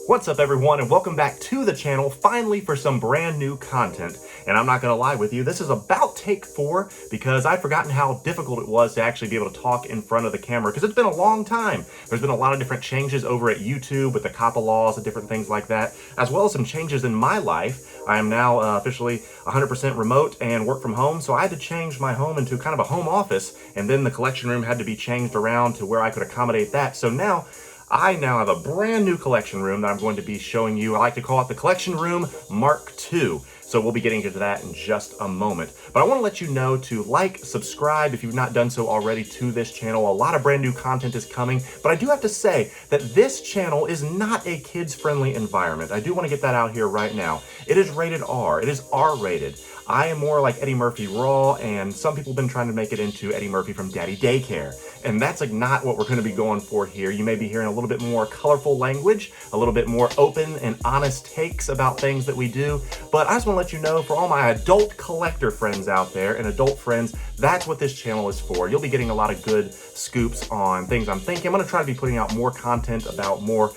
What's up everyone, and welcome back to the channel, finally for some brand new content. And I'm not gonna lie with you, this is about take 4 because I'd forgotten how difficult it was to actually be able to talk in front of the camera because it's been a long time. There's been a lot of different changes over at YouTube with the COPPA laws and different things like that, as well as some changes in my life. I am now officially 100% remote and work from home, so I had to change my home into kind of a home office, and then the collection room had to be changed around to where I could accommodate that. So now I now have a brand new collection room that I'm going to be showing you. I like to call it the Collection Room Mark II. So we'll be getting into that in just a moment. But I want to let you know to like, subscribe if you've not done so already to this channel. A lot of brand new content is coming, but I do have to say that this channel is not a kids-friendly environment. I do want to get that out here right now. It is rated R. It is R-rated. I am more like Eddie Murphy Raw, and some people have been trying to make it into Eddie Murphy from Daddy Daycare. And that's like not what we're going to be going for here. You may be hearing a little bit more colorful language, a little bit more open and honest takes about things that we do. But I just want to let you know, for all my adult collector friends out there and adult friends, that's what this channel is for. You'll be getting a lot of good scoops on things I'm thinking. I'm going to try to be putting out more content about more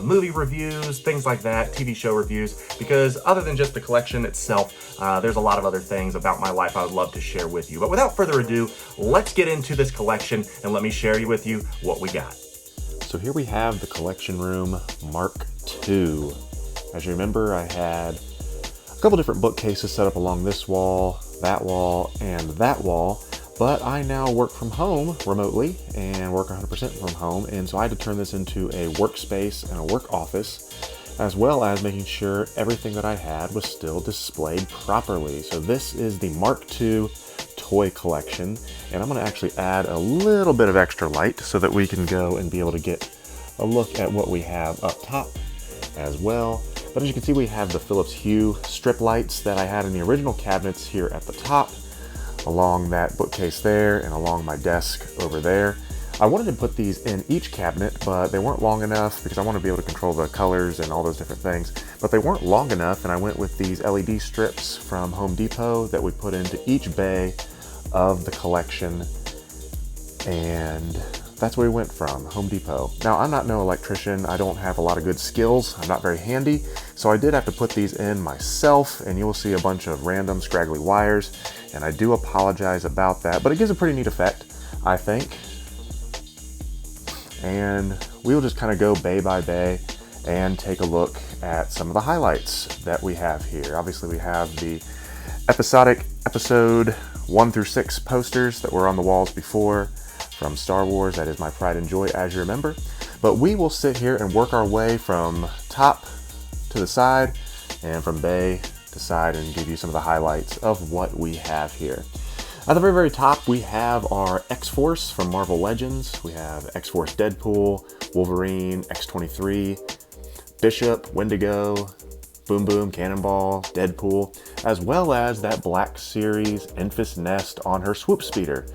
movie reviews, things like that, TV show reviews, because other than just the collection itself, there's a lot of other things about my life I would love to share with you. But without further ado, let's get into this collection and let me share with you what we got. So here we have the Collection Room Mark II. As you remember, I had a couple different bookcases set up along this wall, and that wall, but I now work from home remotely and work 100% from home, and so I had to turn this into a workspace and a work office, as well as making sure everything that I had was still displayed properly. So this is the Mark II toy collection, and I'm going to actually add a little bit of extra light so that we can go and be able to get a look at what we have up top as well. But as you can see, we have the Philips Hue strip lights that I had in the original cabinets here at the top, along that bookcase there and along my desk over there. I wanted to put these in each cabinet, but they weren't long enough because I want to be able to control the colors and all those different things. But they weren't long enough, and I went with these LED strips from Home Depot that we put into each bay of the collection, and that's where we went from, Home Depot. Now, I'm not no electrician. I don't have a lot of good skills. I'm not very handy, so I did have to put these in myself, and you will see a bunch of random scraggly wires, and I do apologize about that, but it gives a pretty neat effect, I think. And we'll just kind of go bay by bay and take a look at some of the highlights that we have here. Obviously, we have the episodic episode 1 through 6 posters that were on the walls before from Star Wars. That is my pride and joy, as you remember. But we will sit here and work our way from top to the side and from bay to side and give you some of the highlights of what we have here. At the very, very top, we have our X-Force from Marvel Legends. We have X-Force Deadpool, Wolverine, X-23, Bishop, Wendigo, Boom Boom, Cannonball, Deadpool, as well as that Black Series Enfys Nest on her swoop speeder.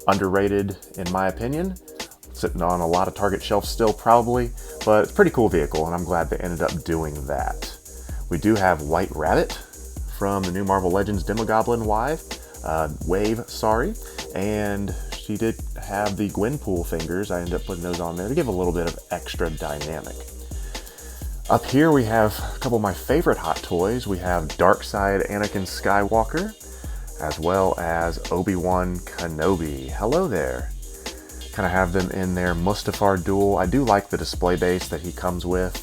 Underrated, in my opinion. Sitting on a lot of Target shelves still, probably, but it's a pretty cool vehicle, and I'm glad they ended up doing that. We do have White Rabbit from the new Marvel Legends Demogoblin Wave, and she did have the Gwenpool fingers. I ended up putting those on there to give a little bit of extra dynamic. Up here we have a couple of my favorite hot toys. We have Darkseid Anakin Skywalker, as well as Obi-Wan Kenobi. Hello there. Kind of have them in their Mustafar duel. I do like the display base that he comes with.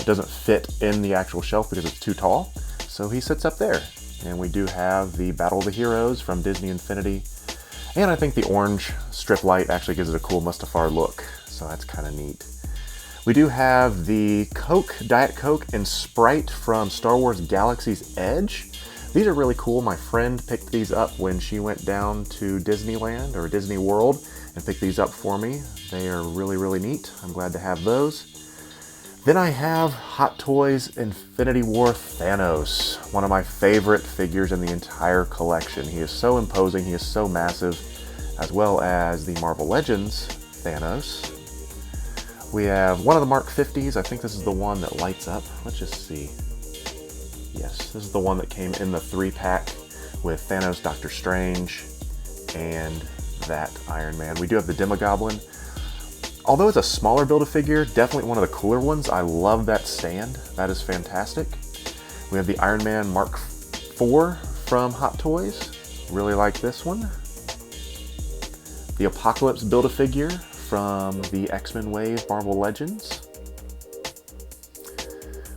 It doesn't fit in the actual shelf because it's too tall, so he sits up there. And we do have the Battle of the Heroes from Disney Infinity. And I think the orange strip light actually gives it a cool Mustafar look, so that's kind of neat. We do have the Diet Coke and Sprite from Star Wars Galaxy's Edge. These are really cool. My friend picked these up when she went down to Disneyland or Disney World and picked these up for me. They are really, really neat. I'm glad to have those. Then I have Hot Toys Infinity War Thanos, one of my favorite figures in the entire collection. He is so imposing, he is so massive, as well as the Marvel Legends Thanos. We have one of the Mark 50s. I think this is the one that lights up. Let's just see. Yes, this is the one that came in the 3-pack with Thanos, Doctor Strange, and that Iron Man. We do have the Demogoblin. Although it's a smaller Build-A-Figure, definitely one of the cooler ones. I love that stand. That is fantastic. We have the Iron Man Mark IV from Hot Toys. Really like this one. The Apocalypse Build-A-Figure from the X-Men Wave Marvel Legends.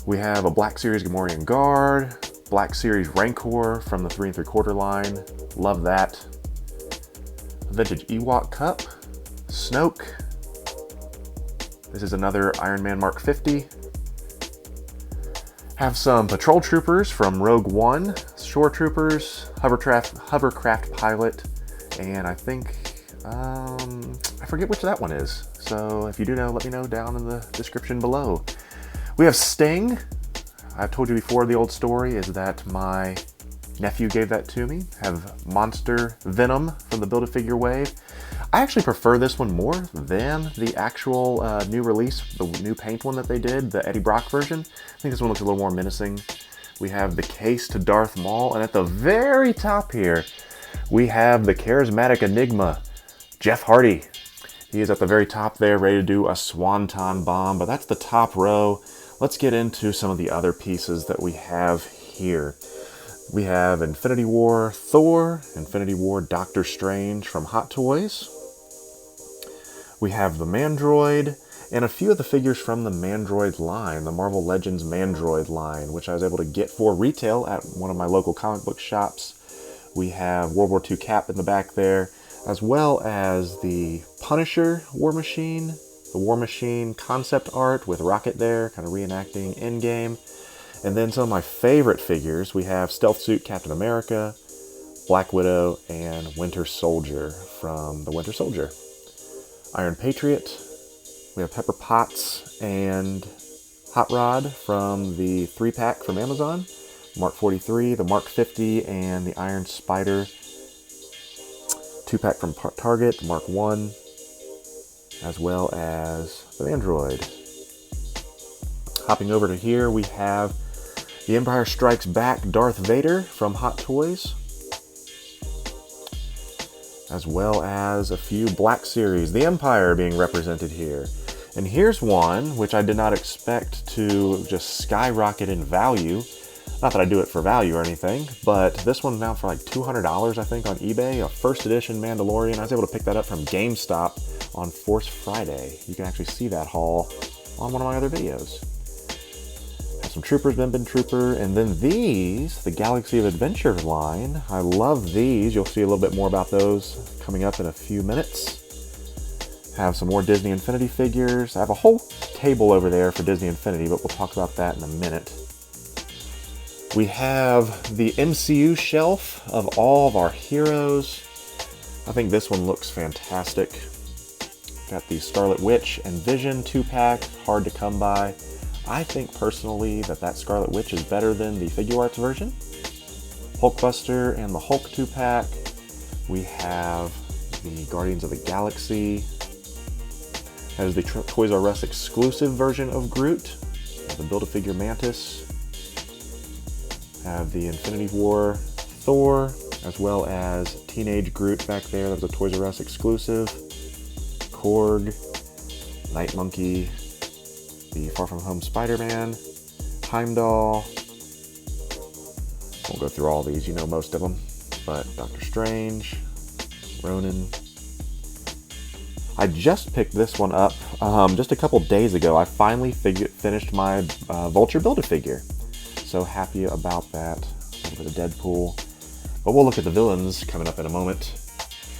We have a Black Series Gamorrean Guard, Black Series Rancor from the 3 3/4 line. Love that. A vintage Ewok Cup. Snoke. This is another Iron Man Mark 50. Have some Patrol Troopers from Rogue One, Shore Troopers, Hovercraft Pilot, and I think, I forget which that one is. So if you do know, let me know down in the description below. We have Sting. I've told you before, the old story is that my nephew gave that to me. Have Monster Venom from the Build-A-Figure wave. I actually prefer this one more than the actual new release, the new paint one that they did, the Eddie Brock version. I think this one looks a little more menacing. We have the case to Darth Maul, and at the very top here, we have the charismatic enigma, Jeff Hardy. He is at the very top there, ready to do a swanton bomb, but that's the top row. Let's get into some of the other pieces that we have here. We have Infinity War Thor, Infinity War Doctor Strange from Hot Toys. We have the Mandroid, and a few of the figures from the Mandroid line, the Marvel Legends Mandroid line, which I was able to get for retail at one of my local comic book shops. We have World War II Cap in the back there, as well as the Punisher War Machine, the War Machine concept art with Rocket there, kind of reenacting Endgame. And then some of my favorite figures, we have Stealth Suit Captain America, Black Widow, and Winter Soldier from the Winter Soldier. Iron Patriot, we have Pepper Potts and Hot Rod from the 3-pack from Amazon, Mark 43, the Mark 50, and the Iron Spider 2-pack from Target, Mark 1, as well as the Android. Hopping over to here, we have the Empire Strikes Back Darth Vader from Hot Toys, as well as a few Black Series, the Empire being represented here. And here's one which I did not expect to just skyrocket in value. Not that I do it for value or anything, but this one now for like $200, I think, on eBay, a first edition Mandalorian. I was able to pick that up from GameStop on Force Friday. You can actually see that haul on one of my other videos. Have some Troopers, Bin Trooper, and then these, the Galaxy of Adventure line. I love these. You'll see a little bit more about those coming up in a few minutes. Have some more Disney Infinity figures. I have a whole table over there for Disney Infinity, but we'll talk about that in a minute. We have the MCU shelf of all of our heroes. I think this one looks fantastic. Got the Scarlet Witch and Vision 2-pack, hard to come by. I think personally that Scarlet Witch is better than the Figure Arts version. Hulkbuster and the Hulk 2-pack. We have the Guardians of the Galaxy. That is the Toys R Us exclusive version of Groot. The Build-A-Figure Mantis. Have the Infinity War Thor, as well as Teenage Groot back there. That was a Toys R Us exclusive. Korg, Night Monkey, the Far From Home Spider-Man, Heimdall. Won't go through all these, you know most of them. But Doctor Strange, Ronan. I just picked this one up just a couple days ago. I finally finished my Vulture Build-A-Figure. So happy about that. A little bit of Deadpool. But we'll look at the villains coming up in a moment.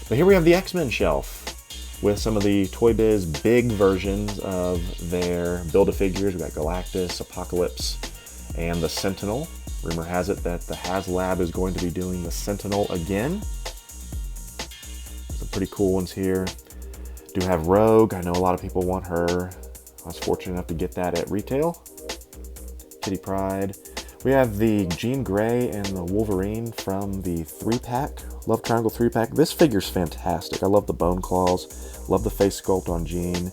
But here we have the X-Men shelf with some of the Toy Biz big versions of their Build-A-Figures. We got Galactus, Apocalypse, and the Sentinel. Rumor has it that the HasLab is going to be doing the Sentinel again. Some pretty cool ones here. Do have Rogue. I know a lot of people want her. I was fortunate enough to get that at retail. Kitty Pryde. We have the Jean Grey and the Wolverine from the 3-pack, Love Triangle 3-pack. This figure's fantastic. I love the bone claws, love the face sculpt on Jean,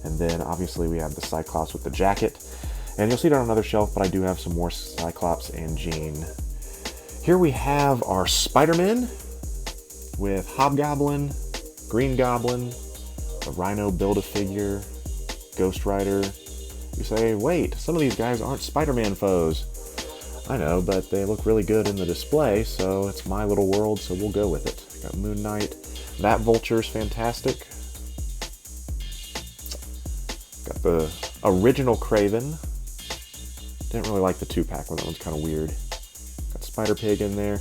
and then obviously we have the Cyclops with the jacket. And you'll see it on another shelf, but I do have some more Cyclops and Jean. Here we have our Spider-Man with Hobgoblin, Green Goblin, The Rhino Build-A-Figure, Ghost Rider. You say, wait, some of these guys aren't Spider-Man foes. I know, but they look really good in the display, so it's my little world, so we'll go with it. Got Moon Knight. That Vulture's fantastic. Got the original Kraven. Didn't really like the 2-pack one, that one's kind of weird. Got Spider-Pig in there.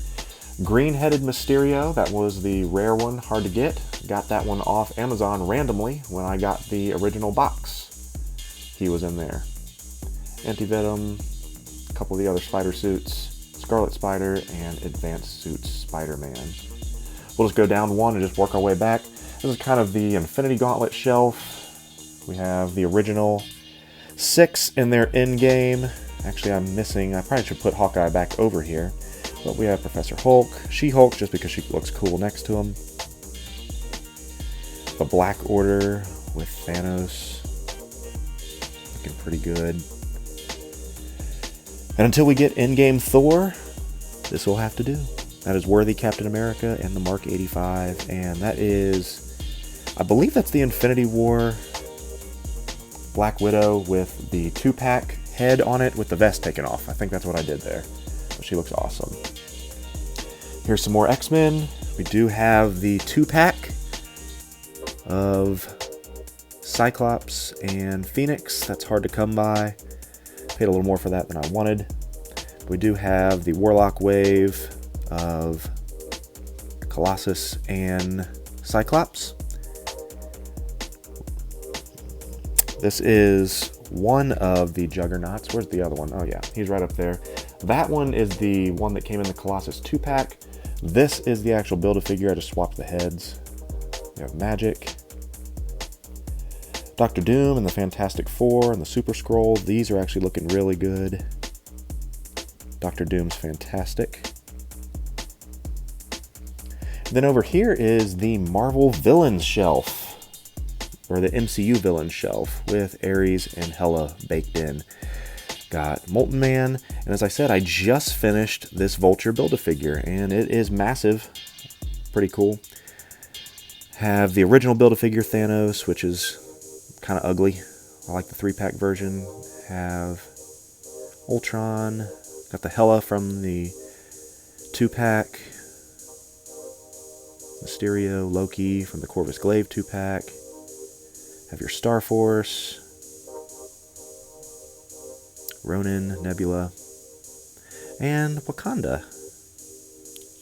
Green-headed Mysterio, that was the rare one, hard to get. Got that one off Amazon randomly when I got the original box. He was in there. Anti-Venom, a couple of the other spider suits, Scarlet Spider, and Advanced Suits Spider-Man. We'll just go down one and just work our way back. This is kind of the Infinity Gauntlet shelf. We have the original 6 in their in-game. Actually, I probably should put Hawkeye back over here. But we have Professor Hulk, She-Hulk, just because she looks cool next to him. The Black Order with Thanos. Looking pretty good. And until we get in-game Thor, this will have to do. That is Worthy Captain America and the Mark 85. And that is, I believe that's the Infinity War Black Widow with the 2-pack head on it with the vest taken off. I think that's what I did there. But she looks awesome. Here's some more X-Men. We do have the 2-pack of Cyclops and Phoenix. That's hard to come by. Paid a little more for that than I wanted. We do have the Warlock wave of Colossus and Cyclops. This is one of the Juggernauts. Where's the other one? Oh yeah, he's right up there. That one is the one that came in the Colossus 2-pack. This is the actual Build-A-Figure. I just swapped the heads. We have Magic, Doctor Doom and the Fantastic Four and the Super Skrull. These are actually looking really good. Doctor Doom's fantastic. Then over here is the Marvel Villains shelf, or the MCU Villains shelf, with Ares and Hela baked in. Got Molten Man, and as I said, I just finished this Vulture Build-A-Figure, and it is massive. Pretty cool. Have the original Build-A-Figure Thanos, which is kind of ugly. I like the 3-pack version. Have Ultron. Got the Hela from the 2-pack. Mysterio, Loki from the Corvus Glaive 2-pack. Have your Star Force. Ronin, Nebula. And Wakanda.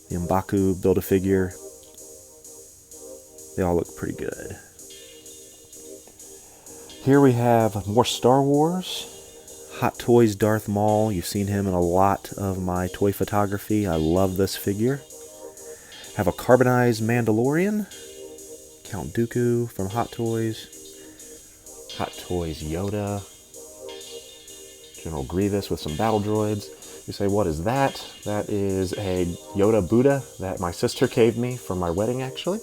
The M'Baku Build-A-Figure. They all look pretty good. Here we have more Star Wars. Hot Toys Darth Maul. You've seen him in a lot of my toy photography. I love this figure. Have a carbonized Mandalorian. Count Dooku from Hot Toys. Hot Toys Yoda. General Grievous with some battle droids. You say, what is that? That is a Yoda Buddha that my sister gave me for my wedding, actually.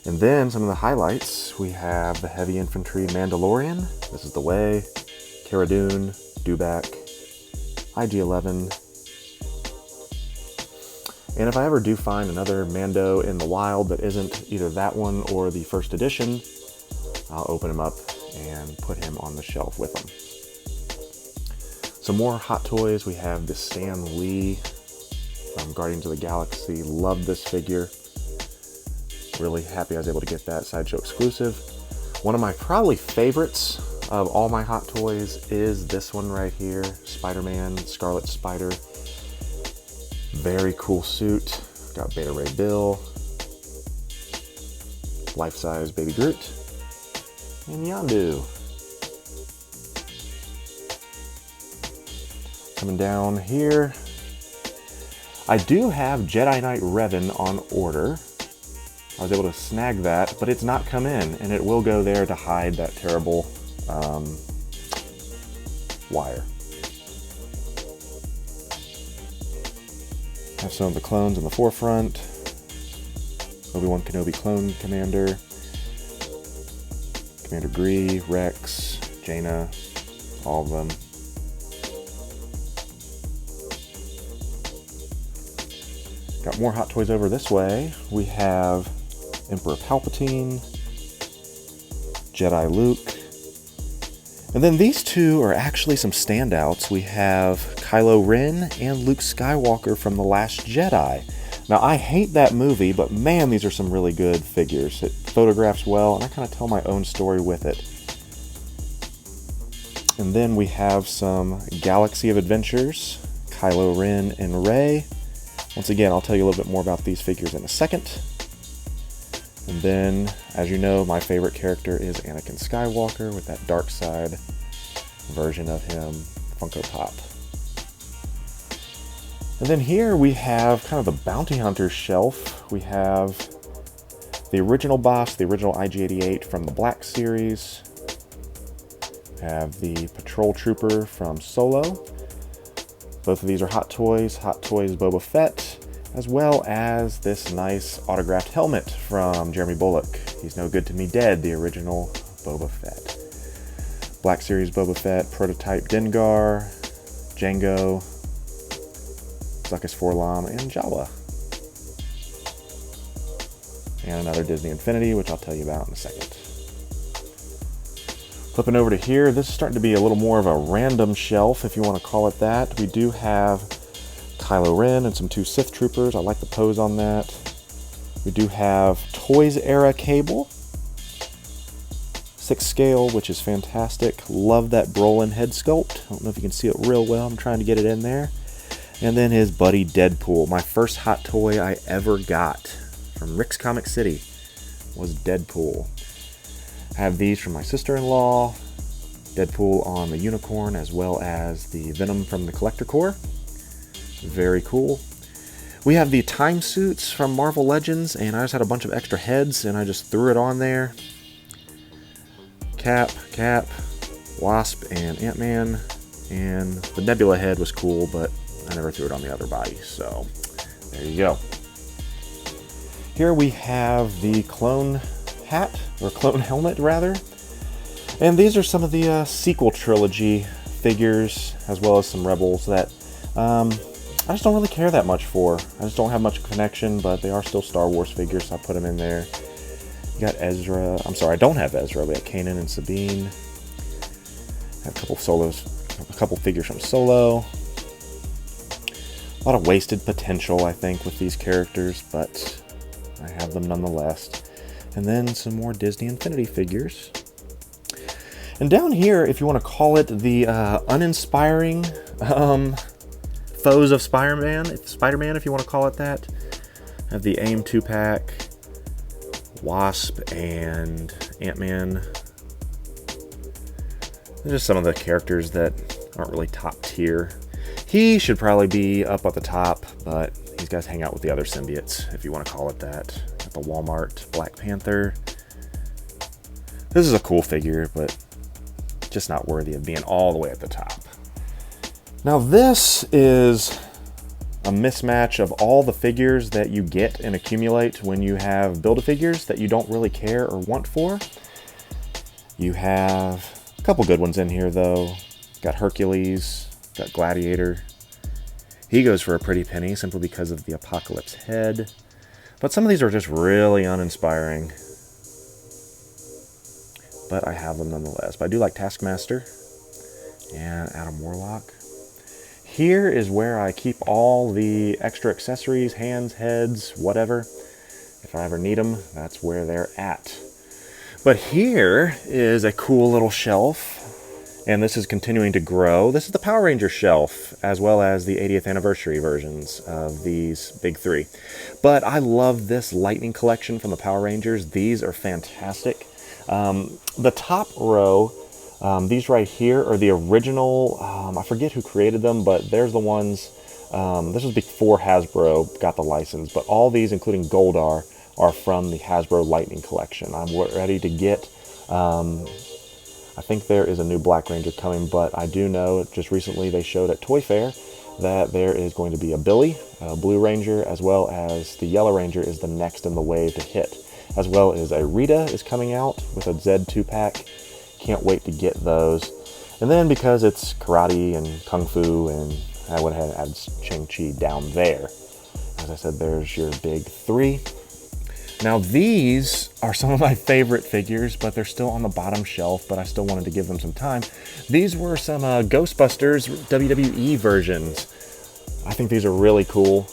And then some of the highlights. We have the Heavy Infantry Mandalorian. This is the Way. Cara Dune, Dewback, IG-11. And if I ever do find another Mando in the wild that isn't either that one or the first edition, I'll open him up and put him on the shelf with them. Some more Hot Toys. We have the Stan Lee from Guardians of the Galaxy. Love this figure. Really happy I was able to get that Sideshow exclusive. One of my probably favorites of all my Hot Toys is this one right here, Spider-Man, Scarlet Spider. Very cool suit. Got Beta Ray Bill, life-size Baby Groot, and Yondu. Coming down here, I do have Jedi Knight Revan on order. I was able to snag that, but it's not come in, and it will go there to hide that terrible wire. Have some of the clones in the forefront. Obi-Wan Kenobi Clone Commander. Commander Gree, Rex, Jaina, all of them. Got more Hot Toys over this way. We have Emperor Palpatine, Jedi Luke. And then these two are actually some standouts. We have Kylo Ren and Luke Skywalker from The Last Jedi. Now, I hate that movie, but man, these are some really good figures. It photographs well, and I kind of tell my own story with it. And then we have some Galaxy of Adventures, Kylo Ren and Rey. Once again, I'll tell you a little bit more about these figures in a second. And then, as you know, my favorite character is Anakin Skywalker with that dark side version of him, Funko Pop. And then here we have kind of the Bounty Hunter shelf. We have the original boss, the original IG-88 from the Black Series. We have the Patrol Trooper from Solo. Both of these are Hot Toys Boba Fett, as well as this nice autographed helmet from Jeremy Bulloch. He's No Good to Me Dead, the original Boba Fett. Black Series Boba Fett, Prototype Dengar, Jango, Zuckuss 4-LOM, and Jawa. And another Disney Infinity, which I'll tell you about in a second. Flipping over to here, this is starting to be a little more of a random shelf, if you want to call it that. We do have Kylo Ren and some 2 Sith Troopers. I like the pose on that. We do have Toys Era Cable, 6 scale, which is fantastic. Love that Brolin head sculpt. I don't know if you can see it real well. I'm trying to get it in there. And then his buddy Deadpool. My first hot toy I ever got from Rick's Comic City was Deadpool. I have these from my sister-in-law, Deadpool on the Unicorn, as well as the Venom from the Collector Corps. Very cool. We have the time suits from Marvel Legends, and I just had a bunch of extra heads, and I just threw it on there. Cap, Wasp, and Ant-Man. And the Nebula head was cool, but I never threw it on the other body, so there you go. Here we have the clone hat, or clone helmet rather. And these are some of the sequel trilogy figures, as well as some Rebels that I just don't really care that much for. I just don't have much connection, but they are still Star Wars figures, so I put them in there. You got Ezra. I'm sorry, I don't have Ezra. We got Kanan and Sabine. I have a couple figures from Solo. A lot of wasted potential, I think, with these characters, but I have them nonetheless. And then some more Disney Infinity figures. And down here, if you want to call it the uninspiring foes of Spider-Man, if you want to call it that. I have the AIM 2-pack, Wasp, and Ant-Man. They're just some of the characters that aren't really top tier. He should probably be up at the top, but these guys hang out with the other symbiotes, if you want to call it that. Got the Walmart Black Panther. This is a cool figure, but just not worthy of being all the way at the top. Now this is a mismatch of all the figures that you get and accumulate when you have Build-A-Figures that you don't really care or want for. You have a couple good ones in here though. Got Hercules, got Gladiator. He goes for a pretty penny simply because of the Apocalypse head. But some of these are just really uninspiring. But I have them nonetheless. But I do like Taskmaster and Adam Warlock. Here is where I keep all the extra accessories, hands, heads, whatever. If I ever need them, that's where they're at. But here is a cool little shelf. And this is continuing to grow. This is the Power Ranger shelf, as well as the 80th anniversary versions of these big three. But I love this Lightning collection from the Power Rangers. These are fantastic. The top row, these right here are the original, I forget who created them, but there's the ones, this was before Hasbro got the license, but all these, including Goldar, are from the Hasbro Lightning collection. I'm ready to get, I think there is a new Black Ranger coming, but I do know just recently they showed at Toy Fair that there is going to be a Billy, a Blue Ranger, as well as the Yellow Ranger is the next in the wave to hit. As well as a Rita is coming out with a Zed 2-pack. Can't wait to get those. And then because it's karate and kung fu, and I went ahead and added Shang-Chi down there. As I said, there's your big three. Now these are some of my favorite figures, but they're still on the bottom shelf, but I still wanted to give them some time. These were some Ghostbusters WWE versions. I think these are really cool.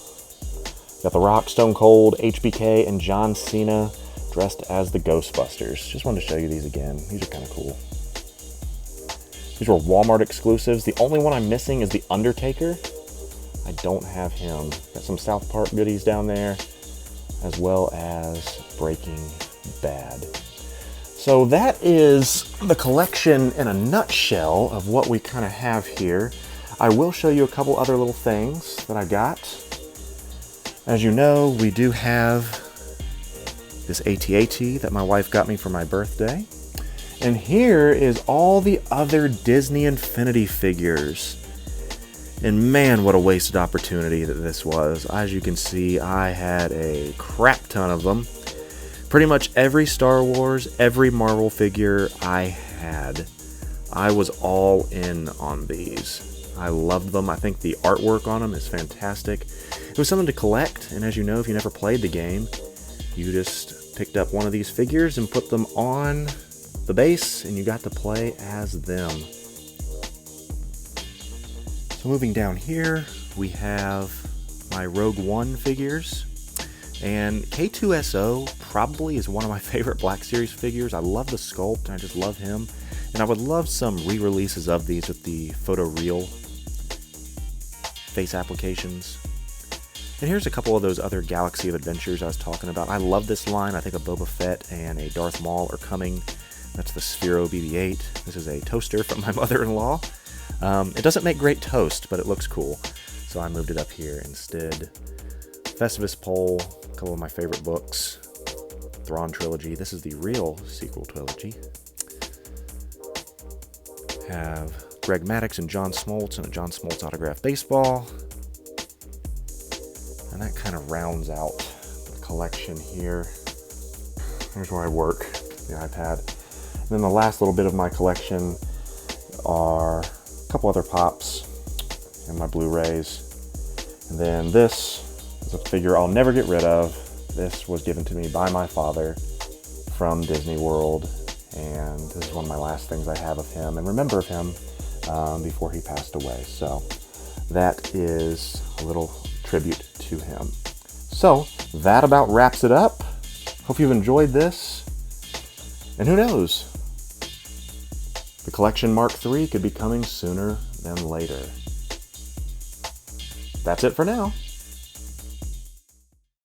Got The Rock, Stone Cold, HBK, and John Cena dressed as the Ghostbusters. Just wanted to show you these again. These are kind of cool. These were Walmart exclusives. The only one I'm missing is The Undertaker. I don't have him. Got some South Park goodies down there, as well as Breaking Bad. So that is the collection in a nutshell of what we kind of have here. I will show you a couple other little things that I got. As you know, we do have this AT-AT that my wife got me for my birthday. And here is all the other Disney Infinity figures. And man, what a wasted opportunity that this was. As you can see, I had a crap ton of them. Pretty much every Star Wars, every Marvel figure I had. I was all in on these. I loved them. I think the artwork on them is fantastic. It was something to collect, and as you know, if you never played the game, you just picked up one of these figures and put them on the base, and you got to play as them. So moving down here, we have my Rogue One figures, and K2SO probably is one of my favorite Black Series figures. I love the sculpt, and I just love him, and I would love some re-releases of these with the photoreal face applications. And here's a couple of those other Galaxy of Adventures I was talking about. I love this line. I think a Boba Fett and a Darth Maul are coming. That's the Sphero BB-8. This is a toaster from my mother-in-law. It doesn't make great toast, but it looks cool. So I moved it up here instead. Festivus Pole, a couple of my favorite books. Thrawn Trilogy. This is the real sequel trilogy. Have Greg Maddux and John Smoltz and a John Smoltz autographed baseball. And that kind of rounds out the collection here. Here's where I work, the iPad. And then the last little bit of my collection are a couple other pops and my Blu-rays. And then this is a figure I'll never get rid of. This was given to me by my father from Disney World. And this is one of my last things I have of him and remember of him before he passed away. So that is a little tribute to him. So that about wraps it up. Hope you've enjoyed this. And who knows? The Collection Mark III could be coming sooner than later. That's it for now.